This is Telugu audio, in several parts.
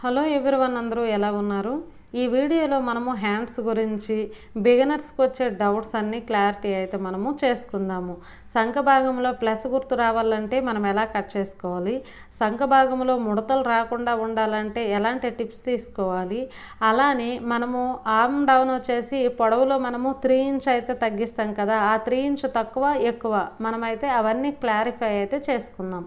హలో ఎవ్రీవన్, అందరూ ఎలా ఉన్నారు? ఈ వీడియోలో మనము హ్యాండ్స్ గురించి బిగినర్స్కి వచ్చే డౌట్స్ అన్నీ క్లారిటీ అయితే మనము చేసుకుందాము. సంఖ భాగంలో ప్లస్ గుర్తు రావాలంటే మనం ఎలా కట్ చేసుకోవాలి, సంఖ భాగంలో ముడతలు రాకుండా ఉండాలంటే ఎలాంటి టిప్స్ తీసుకోవాలి, అలానే మనము ఆర్మ్ డౌన్ వచ్చేసి పొడవులో మనము 3 ఇంచ్ అయితే తగ్గిస్తాం కదా, ఆ 3 ఇంచ్ తక్కువ ఎక్కువ మనమైతే అవన్నీ క్లారిఫై అయితే చేసుకుందాం.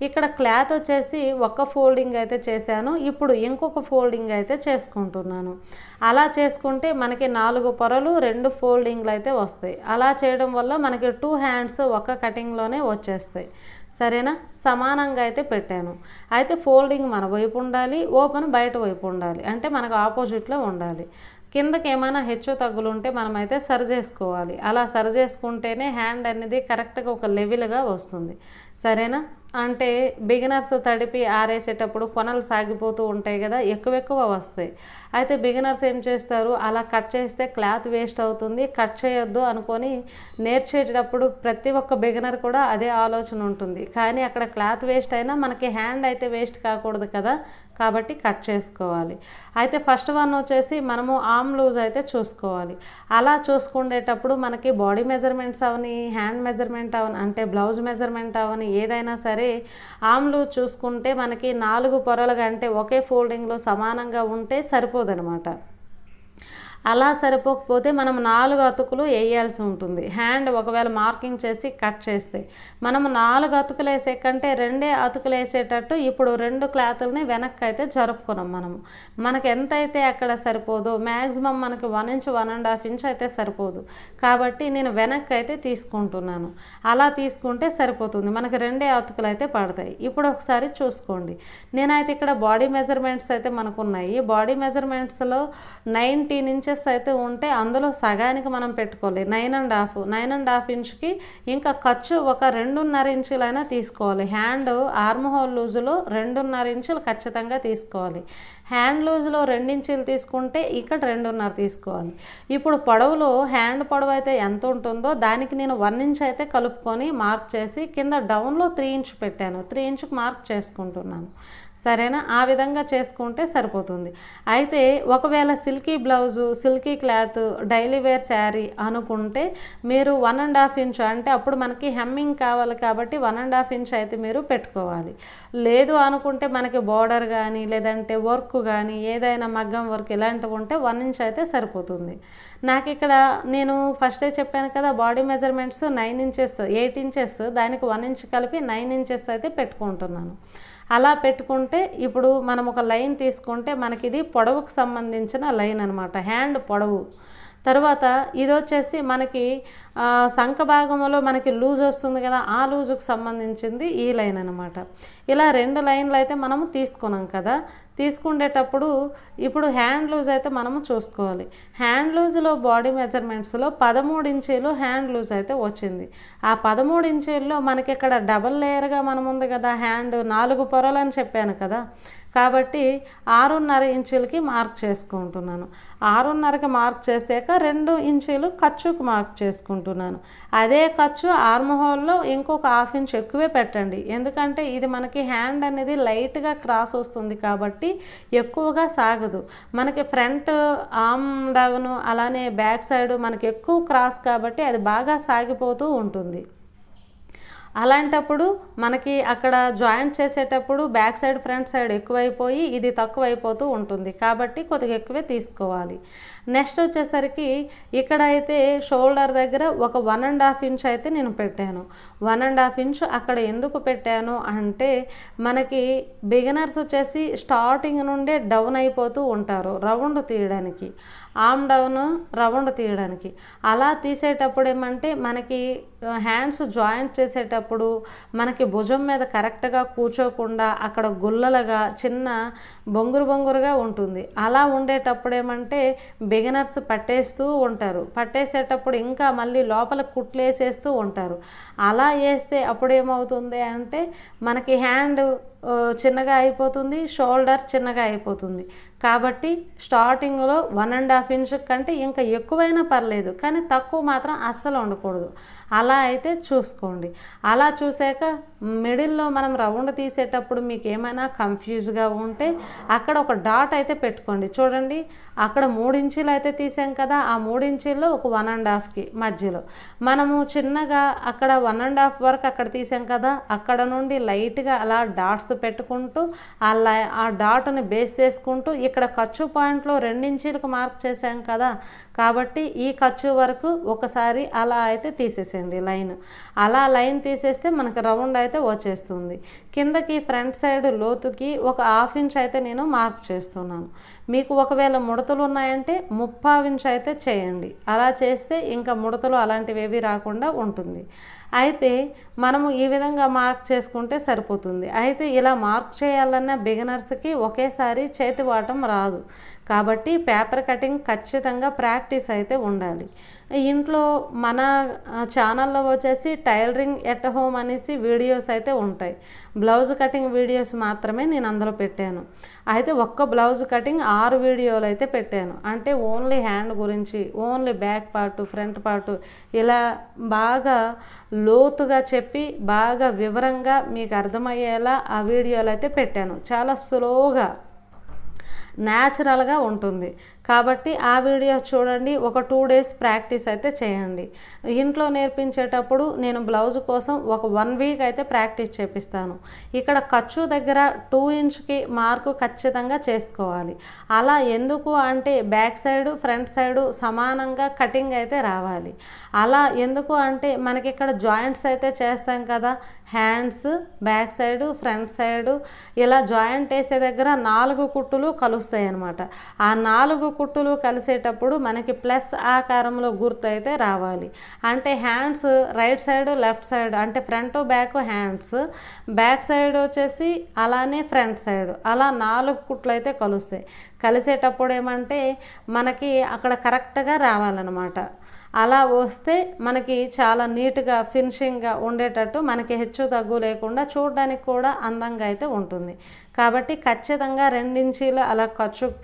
ఇక్కడ క్లాత్ వచ్చేసి ఒక ఫోల్డింగ్ అయితే చేశాను, ఇప్పుడు ఇంకొక ఫోల్డింగ్ అయితే చేసుకుంటున్నాను. అలా చేసుకుంటే మనకి 4 పొరలు 2 ఫోల్డింగ్లు అయితే వస్తాయి. అలా చేయడం వల్ల మనకి 2 హ్యాండ్స్ ఒక కటింగ్లోనే వచ్చేస్తాయి. సరేనా? సమానంగా అయితే పెట్టాను. అయితే ఫోల్డింగ్ మన వైపు ఉండాలి, ఓపెన్ బయట వైపు ఉండాలి, అంటే మనకు ఆపోజిట్లో ఉండాలి. కిందకి ఏమైనా హెచ్చు తగ్గులు ఉంటే మనమైతే సరి చేసుకోవాలి. అలా సరి చేసుకుంటేనే హ్యాండ్ అనేది కరెక్ట్గా ఒక లెవెల్గా వస్తుంది. సరేనా? అంటే బిగినర్స్ తడిపి ఆరేసేటప్పుడు కొనలు సాగిపోతూ ఉంటాయి కదా, ఎక్కువ వస్తాయి. అయితే బిగినర్స్ ఏం చేస్తారు, అలా కట్ చేస్తే క్లాత్ వేస్ట్ అవుతుంది, కట్ చేయొద్దు అనుకొని నేర్చేటప్పుడు ప్రతి ఒక్క బిగినర్ కూడా అదే ఆలోచన ఉంటుంది. కానీ అక్కడ క్లాత్ వేస్ట్ అయినా మనకి హ్యాండ్ అయితే వేస్ట్ కాకూడదు కదా, కాబట్టి కట్ చేసుకోవాలి. అయితే ఫస్ట్ వన్ వచ్చేసి మనము ఆర్మ్ లూజ్ అయితే చూసుకోవాలి. అలా చూసుకునేటప్పుడు మనకి బాడీ మెజర్మెంట్స్ అవని, హ్యాండ్ మెజర్మెంట్ అవని, అంటే బ్లౌజ్ మెజర్మెంట్ అవని, ఏదైనా సరే ఆర్మ్ లూజ్ చూసుకుంటే మనకి 4 పొరలుగా అంటే ఒకే ఫోల్డింగ్లో సమానంగా ఉంటే సరిపోదనమాట. అలా సరిపోకపోతే మనం 4 అతుకులు వేయాల్సి ఉంటుంది. హ్యాండ్ ఒకవేళ మార్కింగ్ చేసి కట్ చేస్తే మనం 4 అతుకులు వేసే కంటే 2 అతుకులు వేసేటట్టు ఇప్పుడు 2 క్లాతులని వెనక్కి అయితే జరుపుకున్నాం. మనకి ఎంత అయితే అక్కడ సరిపోదు, మ్యాక్సిమం మనకి 1 ఇంచ్ 1.5 ఇంచ్ అయితే సరిపోదు, కాబట్టి నేను వెనక్కి అయితే తీసుకుంటున్నాను. అలా తీసుకుంటే సరిపోతుంది, మనకి 2 అతుకులు అయితే పడతాయి. ఇప్పుడు ఒకసారి చూసుకోండి. నేనైతే ఇక్కడ బాడీ మెజర్మెంట్స్ అయితే మనకున్నాయి. బాడీ మెజర్మెంట్స్లో 19 ఇంచెస్ అయితే ఉంటే అందులో సగానికి మనం పెట్టుకోవాలి 9.5 ఇంచుకి. ఇంకా ఖర్చు ఒక 2.5 ఇంచులైనా తీసుకోవాలి. హ్యాండ్ ఆర్మ్ హోల్ లూజులో 2.5 ఇంచులు ఖచ్చితంగా తీసుకోవాలి. హ్యాండ్ లూజ్లో 2 ఇంచులు తీసుకుంటే ఇక్కడ 2.5 తీసుకోవాలి. ఇప్పుడు పొడవులో హ్యాండ్ పొడవు అయితే ఎంత ఉంటుందో దానికి నేను 1 ఇంచ్ అయితే కలుపుకొని మార్క్ చేసి కింద డౌన్లో 3 ఇంచ్ పెట్టాను. 3 ఇంచుకి మార్క్ చేసుకుంటున్నాను. సరేనా? ఆ విధంగా చేసుకుంటే సరిపోతుంది. అయితే ఒకవేళ silky blouse, silky cloth, daily wear sari అనుకుంటే మీరు 1.5 ఇంచ్, అంటే అప్పుడు మనకి హెమ్మింగ్ కావాలి కాబట్టి 1.5 ఇంచ్ అయితే మీరు పెట్టుకోవాలి. లేదు అనుకుంటే మనకి బోర్డర్ కానీ లేదంటే వర్క్ కానీ ఏదైనా మగ్గం వర్క్ ఇలాంటివి ఉంటే 1 ఇంచ్ అయితే సరిపోతుంది. నాకు ఇక్కడ నేను ఫస్టే చెప్పాను కదా, బాడీ మెజర్మెంట్స్ 9 ఇంచెస్ 8 ఇంచెస్, దానికి 1 ఇంచ్ కలిపి 9 ఇంచెస్ అయితే పెట్టుకుంటున్నాను. అలా పెట్టుకుంటే ఇప్పుడు మనం ఒక లైన్ తీసుకుంటే మనకి ఇది పొడవుకు సంబంధించిన లైన్ అనమాట, హ్యాండ్ పొడవు. తర్వాత ఇది వచ్చేసి మనకి సంఖ భాగంలో మనకి లూజ్ వస్తుంది కదా, ఆ లూజుకు సంబంధించింది ఈ లైన్ అనమాట. ఇలా 2 లైన్లు అయితే మనము తీసుకున్నాం కదా. తీసుకునేటప్పుడు ఇప్పుడు హ్యాండ్ లూజ్ అయితే మనము చూసుకోవాలి. హ్యాండ్ లూజ్లో బాడీ మెజర్మెంట్స్లో 13 ఇంచీలు హ్యాండ్ లూజ్ అయితే వచ్చింది. ఆ 13 ఇంచీల్లో మనకి ఇక్కడ డబల్ లేయర్గా మనం ఉంది కదా, హ్యాండ్ 4 పొరలు అని చెప్పాను కదా, కాబట్టి 6.5 ఇంచులకి మార్క్ చేసుకుంటున్నాను. 6.5కి మార్క్ చేసాక 2 ఇంచీలు ఖర్చుకు మార్క్ చేసుకుంటున్నాను. అదే ఖర్చు ఆర్మ్ హోల్లో ఇంకొక 1/2 ఇంచ్ ఎక్కువే పెట్టండి, ఎందుకంటే ఇది మనకి హ్యాండ్ అనేది లైట్గా క్రాస్ వస్తుంది కాబట్టి ఎక్కువగా సాగదు. మనకి ఫ్రంట్ ఆర్మ్ డౌన్ అలానే బ్యాక్ సైడ్ మనకి ఎక్కువ క్రాస్ కాబట్టి అది బాగా సాగిపోతూ ఉంటుంది. అలాంటప్పుడు మనకి అక్కడ జాయింట్ చేసేటప్పుడు బ్యాక్ సైడ్ ఫ్రంట్ సైడ్ ఎక్కువైపోయి ఇది తక్కువ అయిపోతూ ఉంటుంది, కాబట్టి కొద్దిగా ఎక్కువే తీసుకోవాలి. నెక్స్ట్ వచ్చేసరికి ఇక్కడ అయితే షోల్డర్ దగ్గర ఒక 1.5 ఇంచ్ అయితే నేను పెట్టాను. 1.5 ఇంచ్ అక్కడ ఎందుకు పెట్టాను అంటే మనకి బిగినర్స్ వచ్చేసి స్టార్టింగ్ నుండే డౌన్ అయిపోతూ ఉంటారు రౌండ్ తీయడానికి, ఆర్మ్ డౌన్ రౌండ్ తీయడానికి. అలా తీసేటప్పుడు ఏమంటే మనకి హ్యాండ్స్ జాయింట్ చేసేటప్పుడు మనకి భుజం మీద కరెక్ట్గా కూర్చోకుండా అక్కడ గుల్లలుగా చిన్న బొంగురుగా ఉంటుంది. అలా ఉండేటప్పుడు ఏమంటే బిగినర్స్ పట్టేస్తూ ఉంటారు. పట్టేసేటప్పుడు ఇంకా మళ్ళీ లోపల కుట్లు వేసేస్తూ ఉంటారు. అలా వేస్తే అప్పుడు ఏమవుతుంది అంటే మనకి హ్యాండ్ చిన్నగా అయిపోతుంది, షోల్డర్ చిన్నగా అయిపోతుంది. కాబట్టి స్టార్టింగ్లో 1.5 ఇంచ్ కంటే ఇంకా ఎక్కువైనా పర్లేదు, కానీ తక్కువ మాత్రం అస్సలు ఉండకూడదు. అలా అయితే చూసుకోండి. అలా చూసాక మిడిల్లో మనం రౌండ్ తీసేటప్పుడు మీకు ఏమైనా కన్ఫ్యూజ్గా ఉంటే అక్కడ ఒక డాట్ అయితే పెట్టుకోండి. చూడండి అక్కడ 3 ఇంచీలు అయితే తీసాం కదా, ఆ 3 ఇంచీల్లో ఒక 1.5కి మధ్యలో మనము చిన్నగా అక్కడ 1.5 వరకు అక్కడ తీసాం కదా, అక్కడ నుండి లైట్గా అలా డాట్స్ పెట్టుకుంటూ ఆ డాట్ని బేస్ చేసుకుంటూ ఇక్కడ ఖర్చు పాయింట్లో 2 ఇంచీలకు మార్క్ చేసాం కదా, కాబట్టి ఈ ఖర్చు వరకు ఒకసారి అలా అయితే తీసేసేయండి లైన్. అలా లైన్ తీసేస్తే మనకు రౌండ్ అయితే వచ్చేస్తుంది. కిందకి ఫ్రంట్ సైడ్ లోతుకి ఒక 1/2 ఇంచ్ అయితే నేను మార్క్ చేస్తున్నాను. మీకు ఒకవేళ ముడతలు ఉన్నాయంటే 3/4 ఇంచ్ అయితే చేయండి. అలా చేస్తే ఇంకా ముడతలు అలాంటివి ఏవి రాకుండా ఉంటుంది. అయితే మనము ఈ విధంగా మార్క్ చేసుకుంటే సరిపోతుంది. అయితే ఇలా మార్క్ చేయాలన్న బిగినర్స్కి ఒకేసారి చేతి వాటం రాదు, కాబట్టి పేపర్ కటింగ్ ఖచ్చితంగా ప్రాక్టీస్ అయితే ఉండాలి. ఇంట్లో మన ఛానల్లో వచ్చేసి టైలరింగ్ ఎట్ హోమ్ అనేసి వీడియోస్ అయితే ఉంటాయి. బ్లౌజ్ కటింగ్ వీడియోస్ మాత్రమే నేను అందులో పెట్టాను. అయితే ఒక్క బ్లౌజ్ కటింగ్ 6 వీడియోలు అయితే పెట్టాను. అంటే ఓన్లీ హ్యాండ్ గురించి, only back part, front part ఇలా బాగా లోతుగా చెప్పి బాగా వివరంగా మీకు అర్థమయ్యేలా ఆ వీడియోలు అయితే పెట్టాను. చాలా స్లోగా న్యాచురల్గా ఉంటుంది. కాబట్టి ఆ వీడియో చూడండి. ఒక 2 డేస్ ప్రాక్టీస్ అయితే చేయండి. ఇంట్లో నేర్పించేటప్పుడు నేను బ్లౌజ్ కోసం ఒక 1 వీక్ అయితే ప్రాక్టీస్ చేపిస్తాను. ఇక్కడ ఖర్చు దగ్గర 2 ఇంచ్కి మార్కు ఖచ్చితంగా చేసుకోవాలి. అలా ఎందుకు అంటే బ్యాక్ సైడు ఫ్రంట్ సైడు సమానంగా కటింగ్ అయితే రావాలి. అలా ఎందుకు అంటే మనకి ఇక్కడ జాయింట్స్ అయితే చేస్తాం కదా, hands back side front side ఇలా జాయింట్ వేసే దగ్గర 4 కుట్టులు కలుస్తాయి అన్నమాట. ఆ 4 కుట్టులు కలిసేటప్పుడు మనకి ప్లస్ ఆకారంలో గుర్తు అయితే రావాలి. అంటే hands right side left side అంటే front back hands, back side వచ్చేసి అలానే ఫ్రంట్ సైడ్ అలా 4 కుట్లు అయితే కలుస్తాయి. కలిసేటప్పుడు ఏమంటే మనకి అక్కడ కరెక్ట్గా రావాలన్నమాట. అలా వస్తే మనకి చాలా నీట్గా ఫినిషింగ్గా ఉండేటట్టు మనకి హెచ్చు తగ్గు లేకుండా చూడడానికి కూడా అందంగా అయితే ఉంటుంది. కాబట్టి ఖచ్చితంగా 2 ఇంచీలు అలా ఖర్చుకు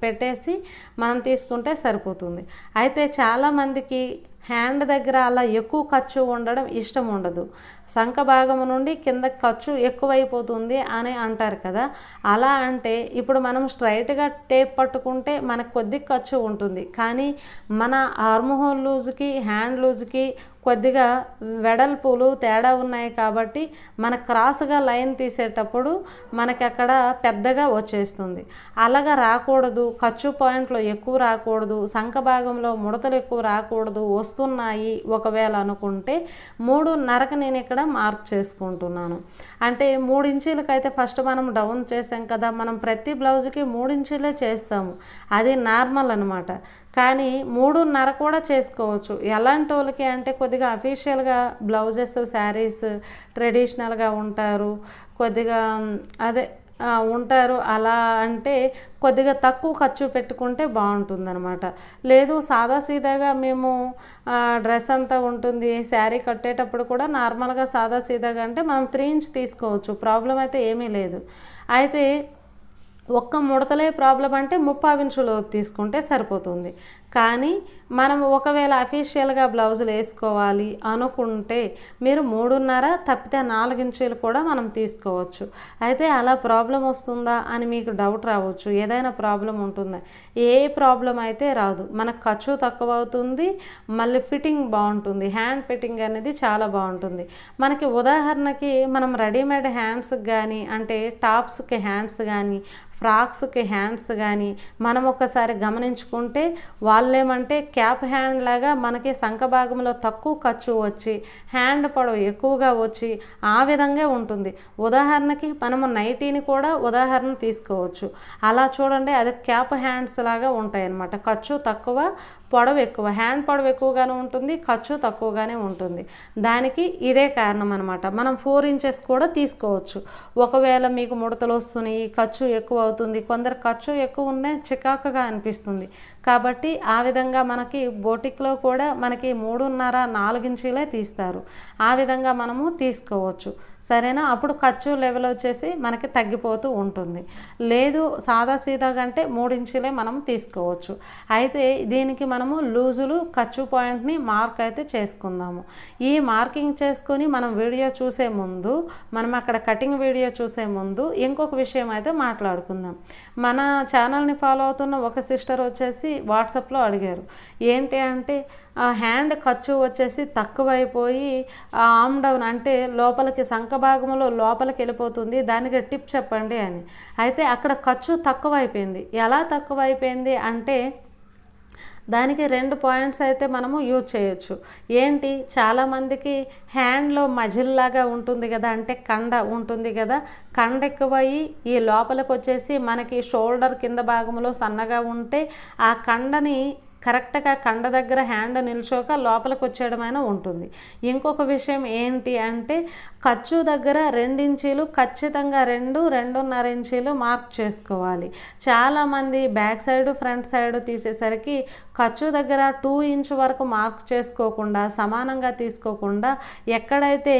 పెట్టేసి మనం తీసుకుంటే సరిపోతుంది. అయితే చాలామందికి హ్యాండ్ దగ్గర అలా ఎక్కువ ఖర్చు ఉండడం ఇష్టం ఉండదు. సంఖ భాగం నుండి కింద ఖర్చు ఎక్కువైపోతుంది అని అంటారు కదా. అలా అంటే ఇప్పుడు మనం స్ట్రైట్గా టేప్ పట్టుకుంటే మనకు కొద్ది ఖర్చు ఉంటుంది, కానీ మన ఆర్మ్ హోల్ లూజ్కి హ్యాండ్ లూజ్కి కొద్దిగా వెడల్పులు తేడా ఉన్నాయి. కాబట్టి మన క్రాస్గా లైన్ తీసేటప్పుడు మనకి అక్కడ పెద్దగా వచ్చేస్తుంది. అలాగా రాకూడదు, ఖర్చు పాయింట్లో ఎక్కువ రాకూడదు, సంఖ భాగంలో ముడతలు ఎక్కువ రాకూడదు, వస్తున్నాయి ఒకవేళ అనుకుంటే 3.5కి నేను ఇక్కడ మార్క్ చేసుకుంటున్నాను. అంటే 3 ఇంచీలకు అయితే ఫస్ట్ మనం డౌన్ చేసాం కదా, మనం ప్రతి బ్లౌజ్కి 3 ఇంచీలే చేస్తాము, అది నార్మల్ అనమాట. కానీ 3.5 కూడా చేసుకోవచ్చు. ఎలాంటి వాళ్ళకి అంటే కొద్దిగా అఫీషియల్గా బ్లౌజెస్ శారీస్ ట్రెడిషనల్గా ఉంటారు, కొద్దిగా అదే ఉంటారు, అలా అంటే కొద్దిగా తక్కువ ఖర్చు పెట్టుకుంటే బాగుంటుందన్నమాట. లేదు సాదాసీదాగా మేము డ్రెస్ అంతా ఉంటుంది, శారీ కట్టేటప్పుడు కూడా నార్మల్గా సాదాసీదాగా అంటే మనం 3 ఇంచ్ తీసుకోవచ్చు, ప్రాబ్లం అయితే ఏమీ లేదు. అయితే ఒక్క ముడతలే ప్రాబ్లం అంటే 3/4 ఇంచులో తీసుకుంటే సరిపోతుంది. కానీ మనం ఒకవేళ అఫీషియల్గా బ్లౌజులు వేసుకోవాలి అనుకుంటే మీరు 3.5 తప్పితే 4 ఇంచులు కూడా మనం తీసుకోవచ్చు. అయితే అలా ప్రాబ్లం వస్తుందా అని మీకు డౌట్ రావచ్చు, ఏదైనా ప్రాబ్లం ఉంటుందా? ఏ ప్రాబ్లం అయితే రాదు. మనకు ఖర్చు తక్కువ అవుతుంది, మళ్ళీ ఫిట్టింగ్ బాగుంటుంది, హ్యాండ్ ఫిట్టింగ్ అనేది చాలా బాగుంటుంది. మనకి ఉదాహరణకి మనం రెడీమేడ్ హ్యాండ్స్కి కానీ అంటే టాప్స్కి హ్యాండ్స్ కానీ ఫ్రాక్స్కి హ్యాండ్స్ కానీ మనం ఒకసారి గమనించుకుంటే వాళ్ళేమంటే క్యాప్ హ్యాండ్ లాగా మనకి సంఖ భాగంలో తక్కువ ఖర్చు వచ్చి హ్యాండ్ పొడవు ఎక్కువగా వచ్చి ఆ విధంగా ఉంటుంది. ఉదాహరణకి మనము నైటీని కూడా ఉదాహరణ తీసుకోవచ్చు. అలా చూడండి, అది క్యాప్ హ్యాండ్స్ లాగా ఉంటాయి అన్నమాట. ఖర్చు తక్కువ, పొడవు ఎక్కువ, హ్యాండ్ పొడవు ఎక్కువగానే ఉంటుంది, ఖర్చు తక్కువగానే ఉంటుంది. దానికి ఇదే కారణం అనమాట. మనం 4 ఇంచెస్ కూడా తీసుకోవచ్చు. ఒకవేళ మీకు ముడతలు వస్తున్నాయి, ఖర్చు ఎక్కువ అవుతుంది, కొందరు ఖర్చు ఎక్కువ ఉన్నాయి చికాకుగా అనిపిస్తుంది, కాబట్టి ఆ విధంగా మనకి బోటిక్లో కూడా మనకి 3.5 4 ఇంచీలే తీస్తారు. ఆ విధంగా మనము తీసుకోవచ్చు. సరేనా? అప్పుడు ఖర్చు లెవెల్ వచ్చేసి మనకి తగ్గిపోతూ ఉంటుంది. లేదు సాదా సీదాగా అంటే 3 ఇంచులే మనం తీసుకోవచ్చు. అయితే దీనికి మనము లూజులు ఖర్చు పాయింట్ని మార్క్ అయితే చేసుకుందాము. ఈ మార్కింగ్ చేసుకొని మనం వీడియో చూసే ముందు, మనం అక్కడ కటింగ్ వీడియో చూసే ముందు ఇంకొక విషయం అయితే మాట్లాడుకుందాం. మన ఛానల్ని ఫాలో అవుతున్న ఒక సిస్టర్ వచ్చేసి వాట్సాప్లో అడిగారు, ఏంటి అంటే హ్యాండ్ ఖర్చు వచ్చేసి తక్కువైపోయి ఆర్మ్ డౌన్ అంటే లోపలికి సంఖ భాగంలో లోపలికి వెళ్ళిపోతుంది, దానికి టిప్ చెప్పండి అని. అయితే అక్కడ ఖర్చు తక్కువైపోయింది. ఎలా తక్కువైపోయింది అంటే దానికి 2 పాయింట్స్ అయితే మనము యూజ్ చేయొచ్చు. ఏంటి, చాలామందికి హ్యాండ్లో మజిల్ లాగా ఉంటుంది కదా, అంటే కండ ఉంటుంది కదా, కండ ఎక్కువయ్యి ఈ లోపలికి వచ్చేసి మనకి షోల్డర్ కింద భాగంలో సన్నగా ఉంటే ఆ కండని కరెక్ట్గా కండ దగ్గర హ్యాండ్ నిల్చోక లోపలికి వచ్చేయడమైనా ఉంటుంది. ఇంకొక విషయం ఏంటి అంటే ఖర్చు దగ్గర 2 ఇంచీలు ఖచ్చితంగా 2.5 ఇంచీలు మార్క్ చేసుకోవాలి. చాలామంది బ్యాక్ సైడ్ ఫ్రంట్ సైడ్ తీసేసరికి ఖర్చు దగ్గర 2 ఇంచ్ వరకు మార్క్ చేసుకోకుండా సమానంగా తీసుకోకుండా ఎక్కడైతే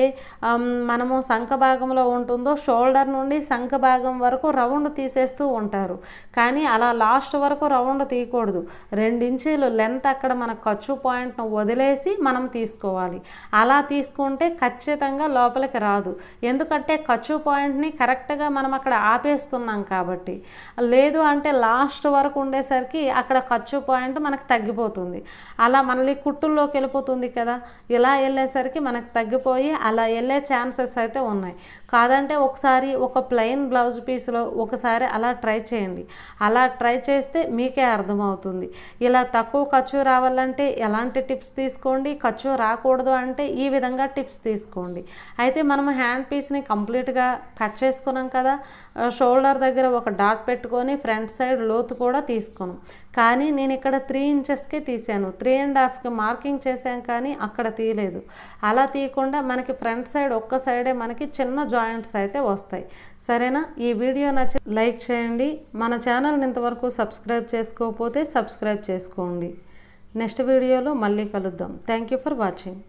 మనము సంఖ భాగంలో ఉంటుందో షోల్డర్ నుండి సంఖ భాగం వరకు రౌండ్ తీసేస్తూ ఉంటారు. కానీ అలా లాస్ట్ వరకు రౌండ్ తీయకూడదు. 2 ఇంచీలు లెంత్ అక్కడ మన ఖర్చు పాయింట్ను వదిలేసి మనం తీసుకోవాలి. అలా తీసుకుంటే ఖచ్చితంగా లోపలికి రాదు. ఎందుకంటే ఖర్చు పాయింట్ని కరెక్ట్గా మనం అక్కడ ఆపేస్తున్నాం కాబట్టి. లేదు అంటే లాస్ట్ వరకు ఉండేసరికి అక్కడ ఖర్చు పాయింట్ మనకు తగ్గిపోతుంది. అలా మళ్ళీ కుట్టుల్లోకి వెళ్ళిపోతుంది కదా, ఇలా వెళ్ళేసరికి మనకు తగ్గిపోయి అలా వెళ్ళే ఛాన్సెస్ అయితే ఉన్నాయి. కాదంటే ఒకసారి ఒక ప్లెయిన్ బ్లౌజ్ పీస్లో ఒకసారి అలా ట్రై చేయండి. అలా ట్రై చేస్తే మీకే అర్థమవుతుంది. ఇలా తక్కువ ఖర్చు రావాలంటే ఎలాంటి టిప్స్ తీసుకోండి, ఖర్చు రాకూడదు అంటే ఈ విధంగా టిప్స్ తీసుకోండి. అయితే మనం హ్యాండ్ పీస్ని కంప్లీట్గా కట్ చేసుకున్నాం కదా, షోల్డర్ దగ్గర ఒక డాట్ పెట్టుకొని ఫ్రంట్ సైడ్ లోతు కూడా తీసుకున్నాం. కానీ నేను ఇక్కడ 3 ఇంచెస్కే తీసాను, 3.5కి మార్కింగ్ చేశాను, కానీ అక్కడ తీయలేదు. అలా తీయకుండా మనకి ఫ్రంట్ సైడ్ ఒక్క సైడే మనకి చిన్న జాయింట్స్ అయితే వస్తాయి. సరేనా? ఈ వీడియో నచ్చి లైక్ చేయండి. మన ఛానల్ని ఇంతవరకు సబ్స్క్రైబ్ చేసుకోకపోతే సబ్స్క్రైబ్ చేసుకోండి. నెక్స్ట్ వీడియోలో మళ్ళీ కలుద్దాం. Thank you for watching.